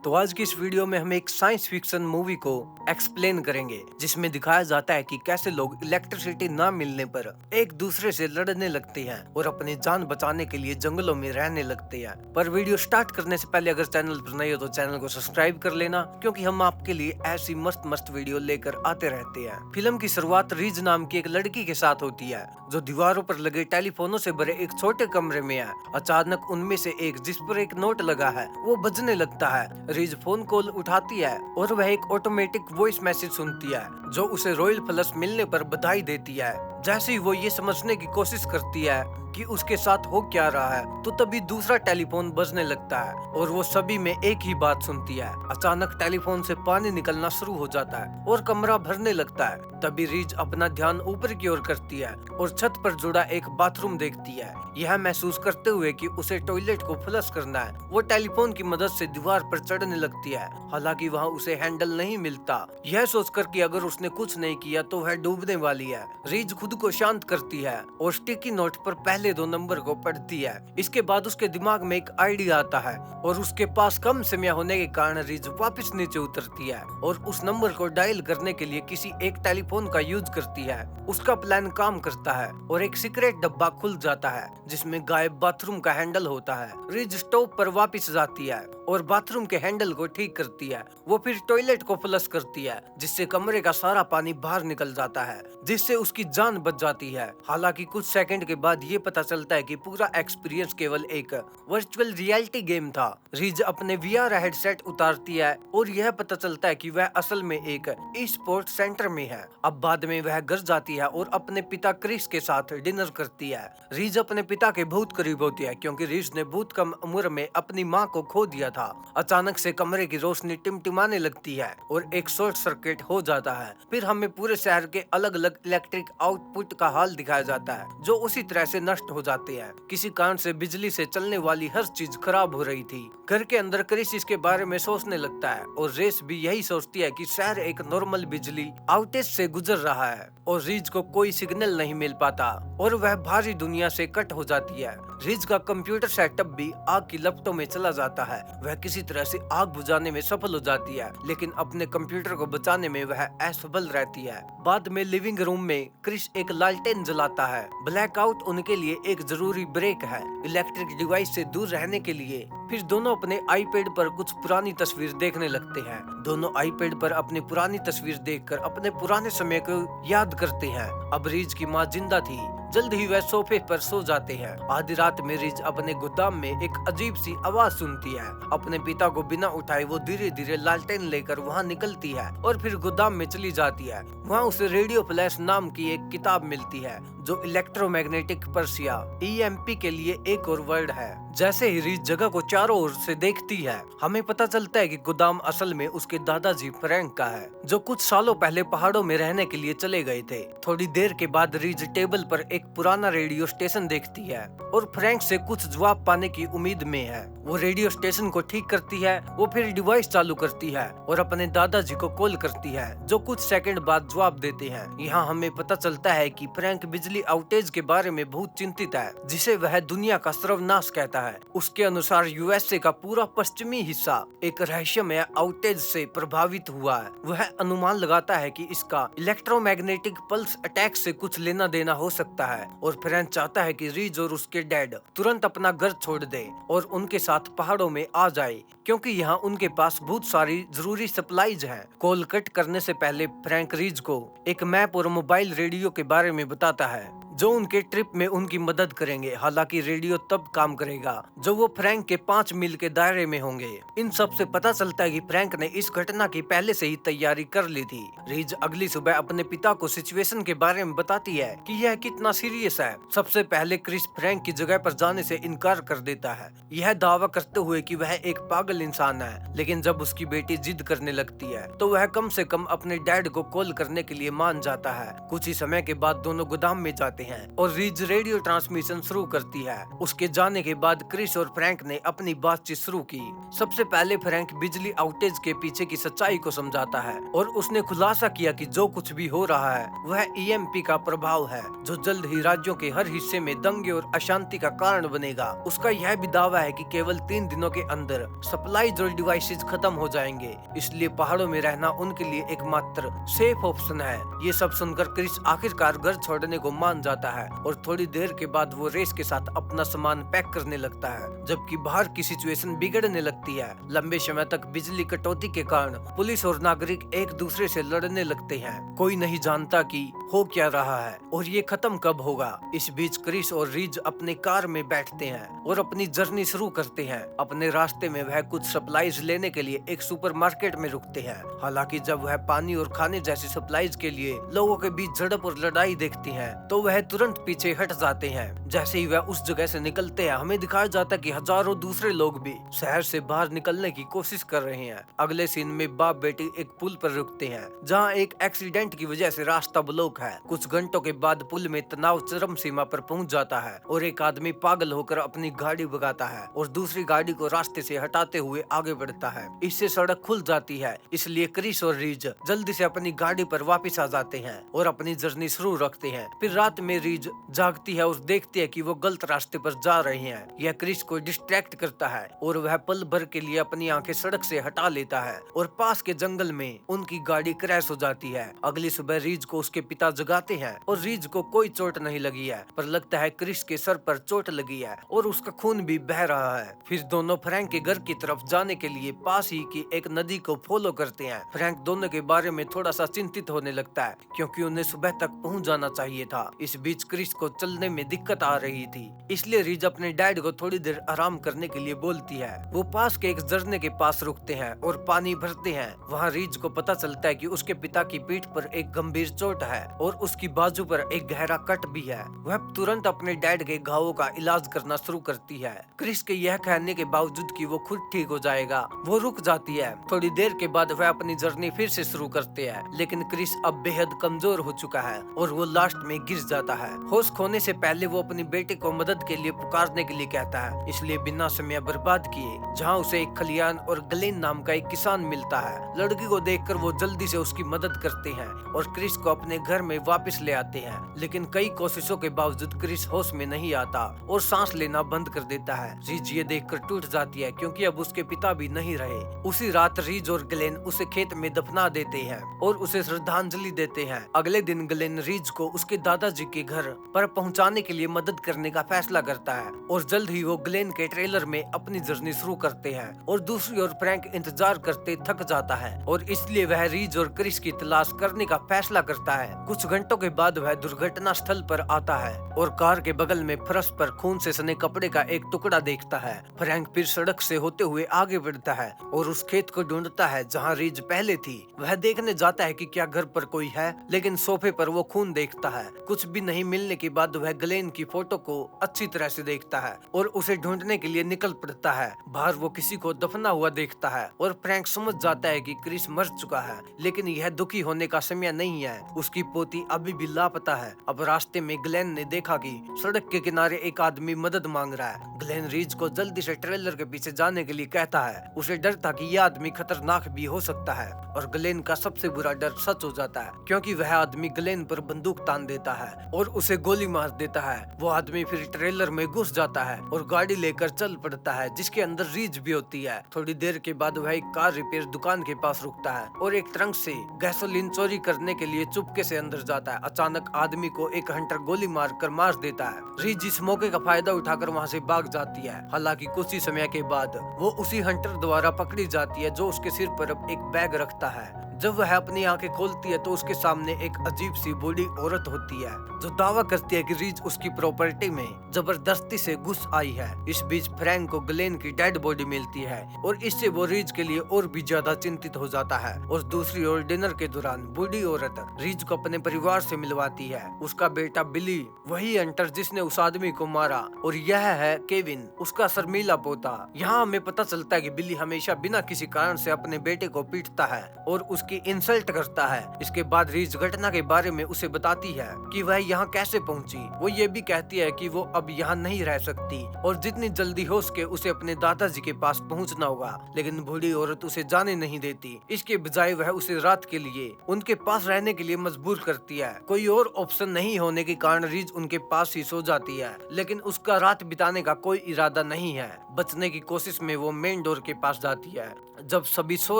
तो आज की इस वीडियो में हम एक साइंस फिक्शन मूवी को एक्सप्लेन करेंगे जिसमें दिखाया जाता है कि कैसे लोग इलेक्ट्रिसिटी ना मिलने पर एक दूसरे से लड़ने लगते हैं और अपनी जान बचाने के लिए जंगलों में रहने लगते हैं। पर वीडियो स्टार्ट करने से पहले अगर चैनल पर नए हो तो चैनल को सब्सक्राइब कर लेना, क्योंकि हम आपके लिए ऐसी मस्त मस्त वीडियो लेकर आते रहते हैं। फिल्म की शुरुआत रीज नाम की एक लड़की के साथ होती है जो दीवारों पर लगे टेलीफोनों से भरे एक छोटे कमरे में है। अचानक उनमें से एक जिस पर एक नोट लगा है वो बजने लगता है। रीज फोन कॉल उठाती है और वह एक ऑटोमेटिक वॉइस मैसेज सुनती है जो उसे रॉयल फ्लश मिलने पर बधाई देती है। जैसे ही वो ये समझने की कोशिश करती है कि उसके साथ हो क्या रहा है तो तभी दूसरा टेलीफोन बजने लगता है और वो सभी में एक ही बात सुनती है। अचानक टेलीफोन से पानी निकलना शुरू हो जाता है और कमरा भरने लगता है। तभी रीज अपना ध्यान ऊपर की ओर करती है और छत पर जुड़ा एक बाथरूम देखती है। यह महसूस करते हुए कि उसे टॉयलेट को फ्लश करना है, वो टेलीफोन की मदद से दीवार पर चढ़ने लगती है। हालांकि वहाँ उसे हैंडल नहीं मिलता। यह सोचकर कि अगर उसने कुछ नहीं किया तो वह डूबने वाली है। रीज खुद को शांत करती है और स्टिकी नोट पर पहले 2 नंबर को पढ़ती है। इसके बाद उसके दिमाग में एक आइडिया आता है और उसके पास कम समय होने के कारण रीज वापस नीचे उतरती है और उस नंबर को डायल करने के लिए किसी एक टेलीफोन का यूज करती है। उसका प्लान काम करता है और एक सीक्रेट डब्बा खुल जाता है जिसमें गायब बाथरूम का हैंडल होता है। रीज स्टॉप पर वापस जाती है और बाथरूम के हैंडल को ठीक करती है। वो फिर टॉयलेट को फ्लश करती है जिससे कमरे का सारा पानी बाहर निकल जाता है, जिससे उसकी जान बच जाती है। हालांकि कुछ सेकंड के बाद ये पता चलता है कि पूरा एक्सपीरियंस केवल एक वर्चुअल रियलिटी गेम था। रीज अपने वीआर हेडसेट उतारती है और यह पता चलता है कि वह असल में एक ई स्पोर्ट सेंटर में है। अब बाद में वह घर जाती है और अपने पिता क्रिस के साथ डिनर करती है। रीज अपने पिता के बहुत करीब होती है क्योंकि रीज ने बहुत कम उम्र में अपनी माँ को खो दिया था। अचानक से कमरे की रोशनी टिमटिमाने लगती है और एक शॉर्ट सर्किट हो जाता है। फिर हमें पूरे शहर के अलग अलग इलेक्ट्रिक आउटपुट का हाल दिखाया जाता है जो उसी तरह से नष्ट हो जाते हैं। किसी कारण से बिजली से चलने वाली हर चीज खराब हो रही थी। घर के अंदर क्रिस इसके बारे में सोचने लगता है और रेस भी यही सोचती है कि शहर एक नॉर्मल बिजली आउटेज से गुजर रहा है और रीज को कोई सिग्नल नहीं मिल पाता और वह भारी दुनिया से कट हो जाती है। रीज का कंप्यूटर सेटअप भी आग की लपटों में चला जाता है। वह किसी तरह से आग बुझाने में सफल हो जाती है, लेकिन अपने कंप्यूटर को बचाने में वह असफल रहती है। बाद में लिविंग रूम में क्रिस एक लालटेन जलाता है। ब्लैकआउट उनके लिए एक जरूरी ब्रेक है इलेक्ट्रिक डिवाइस से दूर रहने के लिए। फिर दोनों अपने आईपैड पर कुछ पुरानी तस्वीर देखने लगते हैं। दोनों आईपैड पर अपनी पुरानी तस्वीर देखकर अपने पुराने समय को याद करते हैं। अब रीज की माँ जिंदा थी। जल्द ही वह सोफे पर सो जाते हैं। आधी रात में रीज अपने गोदाम में एक अजीब सी आवाज सुनती है। अपने पिता को बिना उठाए वो धीरे धीरे लालटेन लेकर वहाँ निकलती है और फिर गोदाम में चली जाती है। वहाँ उसे रेडियो फ्लैश नाम की एक किताब मिलती है जो इलेक्ट्रोमैग्नेटिक पर्सिया ईएमपी के लिए एक और वर्ड है। जैसे ही रीज जगह को चारों ओर से देखती है हमें पता चलता है कि गोदाम असल में उसके दादाजी फ्रैंक का है जो कुछ सालों पहले पहाड़ों में रहने के लिए चले गए थे। थोड़ी देर के बाद रीज टेबल पर एक पुराना रेडियो स्टेशन देखती है और फ्रैंक से कुछ जवाब पाने की उम्मीद में है। वो रेडियो स्टेशन को ठीक करती है। वो फिर डिवाइस चालू करती है और अपने दादाजी को कॉल करती है जो कुछ सेकंड बाद जवाब देते हैं। यहाँ हमें पता चलता है कि फ्रैंक बिजली आउटेज के बारे में बहुत चिंतित है जिसे वह दुनिया का सर्वनाश कहता है। उसके अनुसार यूएसए का पूरा पश्चिमी हिस्सा एक रहस्यमय आउटेज से प्रभावित हुआ है। वह अनुमान लगाता है कि इसका इलेक्ट्रोमैग्नेटिक पल्स अटैक से कुछ लेना देना हो सकता है और फ्रैंक चाहता है कि रीज और उसके डैड तुरंत अपना घर छोड़ दे और उनके साथ पहाड़ों में आ जाए, क्योंकि यहाँ उनके पास बहुत सारी जरूरी सप्लाईज हैं। कॉल कट करने से पहले फ्रैंक रीज को एक मैप और मोबाइल रेडियो के बारे में बताता है जो उनके ट्रिप में उनकी मदद करेंगे। हालांकि रेडियो तब काम करेगा जब वो फ्रैंक के 5 मील के दायरे में होंगे। इन सब से पता चलता है कि फ्रैंक ने इस घटना की पहले से ही तैयारी कर ली थी। रीज अगली सुबह अपने पिता को सिचुएशन के बारे में बताती है कि यह कितना सीरियस है। सबसे पहले क्रिस फ्रैंक की जगह पर जाने से इनकार कर देता है, यह दावा करते हुए कि वह एक पागल इंसान है। लेकिन जब उसकी बेटी जिद करने लगती है तो वह कम से कम अपने डैड को कॉल करने के लिए मान जाता है। कुछ ही समय के बाद दोनों गोदाम में जाते जाते हैं और रीज रेडियो ट्रांसमिशन शुरू करती है। उसके जाने के बाद क्रिस और फ्रैंक ने अपनी बातचीत शुरू की। सबसे पहले फ्रैंक बिजली आउटेज के पीछे की सच्चाई को समझाता है और उसने खुलासा किया कि जो कुछ भी हो रहा है वह ईएमपी का प्रभाव है, जो जल्द ही राज्यों के हर हिस्से में दंगे और अशांति का कारण बनेगा। उसका यह भी दावा है कि केवल 3 दिनों के अंदर सप्लाईज और डिवाइसेज खत्म हो जाएंगे, इसलिए पहाड़ों में रहना उनके लिए एकमात्र सेफ ऑप्शन है। ये सब सुनकर क्रिस आखिरकार घर छोड़ने को मान जाता है और थोड़ी देर के बाद वो रेस के साथ अपना सामान पैक करने लगता है। जबकि बाहर की सिचुएशन बिगड़ने लगती है। लंबे समय तक बिजली कटौती के कारण पुलिस और नागरिक एक दूसरे से लड़ने लगते हैं। कोई नहीं जानता कि हो क्या रहा है और ये खत्म कब होगा। इस बीच क्रिस और रीज अपने कार में बैठते हैं और अपनी जर्नी शुरू करते हैं। अपने रास्ते में वह कुछ सप्लाईज लेने के लिए एक सुपरमार्केट में रुकते हैं। हालांकि जब वह पानी और खाने जैसी सप्लाईज के लिए लोगों के बीच झड़प और लड़ाई देखती हैं, तो वह तुरंत पीछे हट जाते हैं। जैसे ही वह उस जगह से निकलते हैं, हमें दिखाया जाता है कि हजारों दूसरे लोग भी शहर से बाहर निकलने की कोशिश कर रहे हैं। अगले सीन में बाप बेटी एक पुल पर रुकते हैं, जहां एक एक्सीडेंट की वजह से रास्ता ब्लॉक है। कुछ घंटों के बाद पुल में तनाव चरम सीमा पर पहुंच जाता है और एक आदमी पागल होकर अपनी गाड़ी भगाता है और दूसरी गाड़ी को रास्ते से हटाते हुए आगे बढ़ता है। इससे सड़क खुल जाती है, इसलिए क्रिस और रीज जल्दी से अपनी गाड़ी पर वापस आ जाते हैं और अपनी जर्नी शुरू रखते हैं। फिर रात में रीज जागती है और देखती है कि वो गलत रास्ते पर जा रहे हैं। यह क्रिस को डिस्ट्रैक्ट करता है और वह पल भर के लिए अपनी आंखें सड़क से हटा लेता है और पास के जंगल में उनकी गाड़ी क्रैश हो जाती है। अगली सुबह रीज को उसके पिता जगाते हैं और रीज को कोई चोट नहीं लगी है, पर लगता है क्रिस के सर पर चोट लगी है और उसका खून भी बह रहा है। फिर दोनों फ्रैंक के घर की तरफ जाने के लिए पास ही की एक नदी को फॉलो करते हैं। फ्रैंक दोनों के बारे में थोड़ा सा चिंतित होने लगता है, क्योंकि उन्हें सुबह तक पहुंच जाना चाहिए था। इस बीच क्रिस को चलने में दिक्कत आ रही थी, इसलिए रीज अपने डैड को थोड़ी देर आराम करने के लिए बोलती है। वो पास के एक झरने के पास रुकते हैं और पानी भरते हैं। वहाँ रीज को पता चलता है कि उसके पिता की पीठ पर एक गंभीर चोट है और उसकी बाजू पर एक गहरा कट भी है। वह तुरंत अपने डैड के घावों का इलाज करना शुरू करती है। क्रिस के यह कहने के बावजूद कि वो खुद ठीक हो जाएगा, वो रुक जाती है। थोड़ी देर के बाद वह अपनी जर्नी फिर से शुरू करते हैं, लेकिन क्रिस अब बेहद कमजोर हो चुका है और वो लास्ट में गिर जाता है। होश खोने से पहले वो अपनी बेटे को मदद के लिए पुकारने के लिए कहता है, इसलिए बिना समय बर्बाद किए जहाँ उसे एक खलियान और ग्लेन नाम का एक किसान मिलता है। लड़की को देखकर वो जल्दी से उसकी मदद करते हैं और क्रिस को अपने घर में वापस ले आते हैं। लेकिन कई कोशिशों के बावजूद क्रिस होश में नहीं आता और सांस लेना बंद कर देता है। रीज ये देखकर टूट जाती है, क्योंकि अब उसके पिता भी नहीं रहे। उसी रात रीज और ग्लेन उसे खेत में दफना देते हैं और उसे श्रद्धांजलि देते हैं। अगले दिन ग्लेन रीज को उसके दादाजी के घर पर पहुंचाने के लिए मदद करने का फैसला करता है और जल्द ही वो ग्लेन के ट्रेलर में अपनी जर्नी शुरू करते हैं। और दूसरी ओर फ्रैंक इंतजार करते थक जाता है और इसलिए वह रीज और क्रिस की तलाश करने का फैसला करता है। कुछ घंटों के बाद वह दुर्घटना स्थल पर आता है और कार के बगल में फर्श पर खून से सने कपड़े का एक टुकड़ा देखता है। फ्रैंक फिर सड़क से होते हुए आगे बढ़ता है और उस खेत को ढूंढता है जहाँ रीज पहले थी। वह देखने जाता है कि क्या घर पर कोई है, लेकिन सोफे पर वो खून देखता है। कुछ भी नहीं मिलने के बाद वह ग्लेन की फोटो को अच्छी तरह से देखता है और उसे ढूंढने के लिए निकल पड़ता है। बाहर वो किसी को दफना हुआ देखता है और फ्रैंक समझ जाता है कि क्रिस मर चुका है, लेकिन यह दुखी होने का समय नहीं है। उसकी पोती अभी भी लापता है। अब रास्ते में ग्लेन ने देखा कि सड़क के किनारे एक आदमी मदद मांग रहा है। ग्लेन रीज को जल्दी से ट्रेलर के पीछे जाने के लिए कहता है। उसे डर था कि यह आदमी खतरनाक भी हो सकता है और ग्लेन का सबसे बुरा डर सच हो जाता है, क्योंकि वह आदमी ग्लेन पर बंदूक तान देता है और उसे गोली मार देता है। वो आदमी फिर ट्रेलर में घुस जाता है और गाड़ी लेकर चल पड़ता है, जिसके अंदर रीज भी होती है। थोड़ी देर के बाद वह एक कार रिपेयर दुकान के पास रुकता है और एक ट्रंक से गैसोलीन चोरी करने के लिए चुपके से अंदर जाता है। अचानक आदमी को एक हंटर गोली मारकर मार देता है। रीज इस मौके का फायदा उठाकर वहाँ से भाग जाती है। हालांकि कुछ ही समय के बाद वो उसी हंटर द्वारा पकड़ी जाती है, जो उसके सिर पर एक बैग रखता है। जब वह अपनी आंखें खोलती है तो उसके सामने एक अजीब सी बूढ़ी औरत होती है, जो दावा करती है कि रीज उसकी प्रॉपर्टी में जबरदस्ती से घुस आई है। इस बीच फ्रैंक को ग्लेन की डेड बॉडी मिलती है और इससे वो रीज के लिए और भी ज्यादा चिंतित हो जाता है। और दूसरी ओर डिनर के दौरान बूढ़ी औरत रीज को अपने परिवार से मिलवाती है। उसका बेटा बिली, वही हंटर जिसने उस आदमी को मारा, और यह है केविन, उसका शर्मीला पोता। यहाँ हमें पता चलता है कि बिली हमेशा बिना किसी कारण से अपने बेटे को पीटता है और उसकी उसकी इंसल्ट करता है। इसके बाद रीज घटना के बारे में उसे बताती है कि वह यहाँ कैसे पहुंची। वो ये भी कहती है कि वो अब यहाँ नहीं रह सकती और जितनी जल्दी हो सके उसे अपने दादाजी के पास पहुंचना होगा, लेकिन बूढ़ी औरत उसे जाने नहीं देती। इसके बजाय वह उसे रात के लिए उनके पास रहने के लिए मजबूर करती है। कोई और ऑप्शन नहीं होने के कारण रीज उनके पास ही सो जाती है, लेकिन उसका रात बिताने का कोई इरादा नहीं है। बचने की कोशिश में वो मेन डोर के पास जाती है। जब सभी सो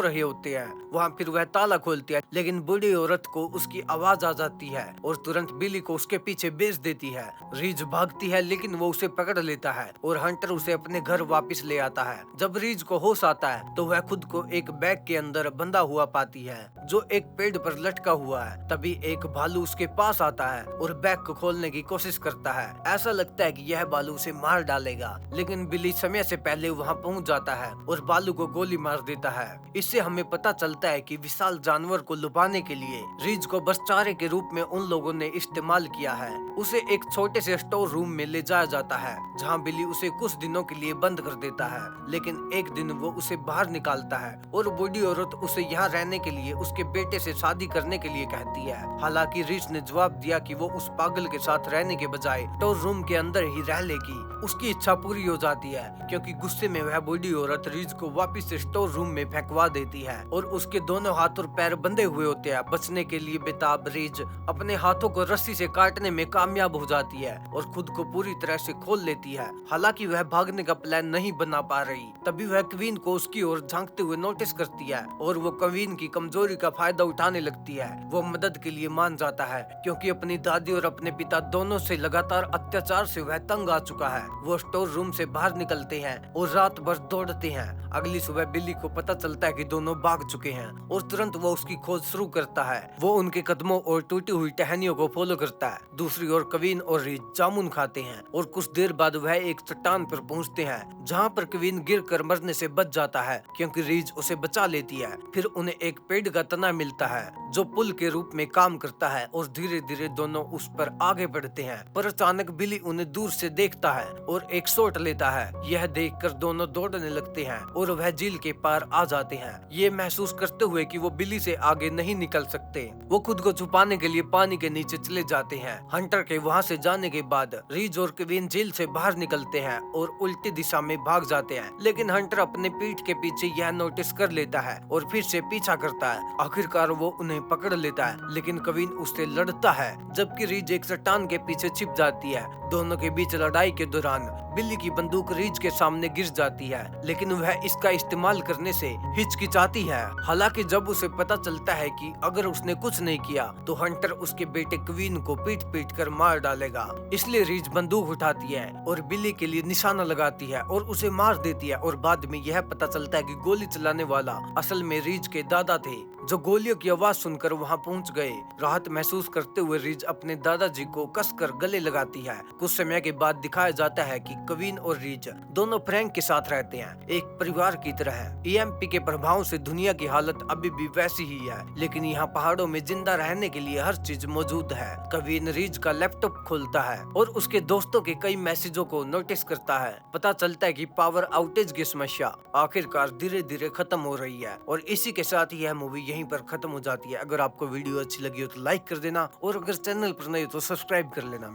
रहे होते हैं वहाँ फिर वह ताला खोलती है, लेकिन बूढ़ी औरत को उसकी आवाज आ जाती है और तुरंत बिली को उसके पीछे भेज देती है। रीज भागती है लेकिन वो उसे पकड़ लेता है और हंटर उसे अपने घर वापस ले आता है। जब रीज को होश आता है तो वह खुद को एक बैग के अंदर बंधा हुआ पाती है जो एक पेड़ पर लटका हुआ है। तभी एक भालू उसके पास आता है और बैग को खोलने की कोशिश करता है। ऐसा लगता है कि यह भालू उसे मार डालेगा, लेकिन बिली समय से पहले वहाँ पहुँच जाता है और भालू को गोली मार देता है। इससे हमें पता चलता है कि विशाल जानवर को लुभाने के लिए रीज को बस चारे के रूप में उन लोगों ने इस्तेमाल किया है। उसे एक छोटे से स्टोर रूम में ले जाया जाता है जहां बिली उसे कुछ दिनों के लिए बंद कर देता है, लेकिन एक दिन वो उसे बाहर निकालता है और बूढ़ी औरत उसे यहाँ रहने के लिए उसके बेटे से शादी करने के लिए कहती है। हालांकि रीज ने जवाब दिया कि वो उस पागल के साथ रहने के बजाय स्टोर रूम के अंदर ही रह लेगी। उसकी इच्छा पूरी हो जाती है क्योंकि गुस्से में वह बूढ़ी औरत रीज को वापस से स्टोर रूम में फेंकवा देती है और उसके दोनों हाथ और पैर बंधे हुए होते हैं। बचने के लिए बेताब रीज अपने हाथों को रस्सी से काटने में कामयाब हो जाती है और खुद को पूरी तरह से खोल लेती है। हालांकि वह भागने का प्लान नहीं बना पा रही। तभी वह क्वीन को उसकी ओर झांकते हुए नोटिस करती है और वो क्वीन की कमजोरी का फायदा उठाने लगती है। वो मदद के लिए मान जाता है क्योंकि अपनी दादी और अपने पिता दोनों से लगातार अत्याचार से वह तंग आ चुका है। वो स्टोर रूम से बाहर निकलते हैं और रात भर दौड़ते हैं। अगली सुबह बिल्ली को पता चलता है कि दोनों भाग चुके हैं और तुरंत वो उसकी खोज शुरू करता है। वो उनके कदमों और टूटी हुई टहनियों को फॉलो करता है। दूसरी ओर क्वीन और रीज जामुन खाते हैं और कुछ देर बाद वह एक चट्टान पर पहुंचते हैं जहां पर क्वीन गिरकर मरने से बच जाता है क्योंकि रीज उसे बचा लेती है। फिर उन्हें एक पेड़ का तना मिलता है जो पुल के रूप में काम करता है और धीरे धीरे दोनों उस पर आगे बढ़ते हैं। पर अचानक बिली उन्हें दूर से देखता है और एक शॉट लेता है। यह देखकर दोनों दौड़ने लगते हैं और वह झील के पार आ जाते हैं, ये महसूस करते हुए कि वो बिली से आगे नहीं निकल सकते। वो खुद को छुपाने के लिए पानी के नीचे चले जाते हैं। हंटर के वहाँ से जाने के बाद रीज और क्वीन झील से बाहर निकलते हैं और उल्टी दिशा में भाग जाते हैं, लेकिन हंटर अपने पीठ के पीछे यह नोटिस कर लेता है और फिर से पीछा करता है। आखिरकार वो उन्हें पकड़ लेता है, लेकिन क्वीन उससे लड़ता है जबकि रीज एक चट्टान के पीछे छिप जाती है। दोनों के बीच लड़ाई के दौरान बिल्ली की बंदूक रीज के सामने गिर जाती है, लेकिन वह इसका इस्तेमाल करने से हिचकिचाती है। हालांकि जब उसे पता चलता है कि अगर उसने कुछ नहीं किया तो हंटर उसके बेटे क्वीन को पीट पीट कर मार डालेगा, इसलिए रीज बंदूक उठाती है और बिल्ली के लिए निशाना लगाती है और उसे मार देती है। और बाद में यह पता चलता है कि गोली चलाने वाला असल में रीज के दादा थे जो गोलियों की आवाज सुनकर वहां पहुंच गए। राहत महसूस करते हुए रीज अपने दादाजी को कसकर गले लगाती है। कुछ समय के बाद दिखाया जाता है कि क्वीन और रीज दोनों फ्रैंक के साथ रहते हैं, एक परिवार की तरह। ईएमपी के प्रभाव से दुनिया की हालत अभी भी वैसी ही है, लेकिन यहाँ पहाड़ों में जिंदा रहने के लिए हर चीज मौजूद है। क्वीन रीज का लैपटॉप खोलता है और उसके दोस्तों के कई मैसेजों को नोटिस करता है। पता चलता है कि पावर आउटेज की समस्या आखिरकार धीरे धीरे खत्म हो रही है। और इसी के साथ यह मूवी यहीं पर खत्म हो जाती है। अगर आपको वीडियो अच्छी लगी हो तो लाइक कर देना और अगर चैनल पर नहीं हो तो सब्सक्राइब कर लेना।